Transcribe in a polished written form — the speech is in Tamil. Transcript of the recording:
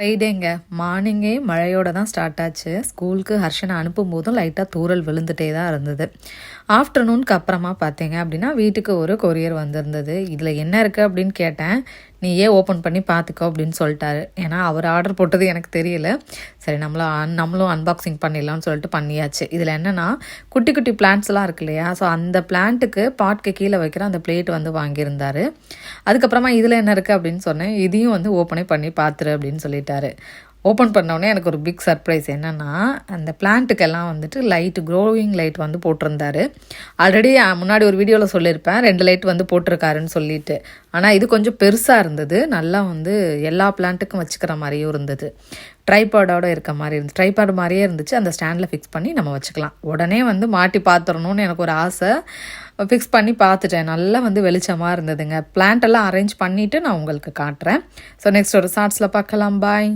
ஃப்ரைடேங்க மார்னிங்கே மழையோட தான் ஸ்டார்ட் ஆச்சு. ஸ்கூலுக்கு ஹர்ஷனை அனுப்பும்போதும் லைட்டாக தூறல் விழுந்துட்டே தான் இருந்தது. ஆஃப்டர்நூனுக்கு அப்புறமா பார்த்தீங்க அப்படின்னா வீட்டுக்கு ஒரு கொரியர் வந்திருந்தது. இதில் என்ன இருக்குது அப்படின்னு கேட்டேன். நீ ஏன் ஓப்பன் பண்ணி பார்த்துக்கோ அப்படின்னு சொல்லிட்டாரு. ஏன்னா அவர் ஆர்டர் போட்டது எனக்கு தெரியல. சரி நம்மளும் அன்பாக்சிங் பண்ணிடலாம்னு சொல்லிட்டு பண்ணியாச்சு. இதில் என்னென்னா குட்டி குட்டி பிளான்ட்ஸ்லாம் இருக்கு இல்லையா, ஸோ அந்த பிளான்ட்டுக்கு பாட்க்கு கீழே வைக்கிற அந்த பிளேட் வந்து வாங்கியிருந்தார். அதுக்கப்புறமா இதில் என்ன இருக்குது அப்படின்னு சொன்னேன். இதையும் வந்து ஓப்பனே பண்ணி பார்த்துரு அப்படின்னு சொல்லிட்டாரு. ஓப்பன் பண்ணோடனே எனக்கு ஒரு பிக் சர்ப்ரைஸ் என்னென்னா, அந்த பிளான்ட்டுக்கெல்லாம் வந்துட்டு க்ரோவிங் லைட் வந்து போட்டிருந்தாரு. ஆல்ரெடி முன்னாடி ஒரு வீடியோவில் சொல்லியிருப்பேன் 2 லைட் வந்து போட்டிருக்காருன்னு சொல்லிட்டு. ஆனால் இது கொஞ்சம் பெருசாக இருந்தது. நல்லா வந்து எல்லா பிளான்ட்டுக்கும் வச்சுக்கிற மாதிரியும் இருந்தது. ட்ரைபாடோட இருக்க மாதிரி இருந்துச்சு. ட்ரைபாட் மாதிரியே இருந்துச்சு. அந்த ஸ்டாண்டில் ஃபிக்ஸ் பண்ணி நம்ம வச்சுக்கலாம். உடனே வந்து மாட்டி பார்த்துடணும்னு எனக்கு ஒரு ஆசை. ஃபிக்ஸ் பண்ணி பார்த்துட்டேன். நல்லா வந்து வெளிச்சமாக இருந்ததுங்க. பிளான்ட் எல்லாம் அரேஞ்ச் பண்ணிவிட்டு நான் உங்களுக்கு காட்டுறேன். ஸோ நெக்ஸ்ட் ஒரு ஷார்ட்ஸில் பார்க்கலாம். பாய்.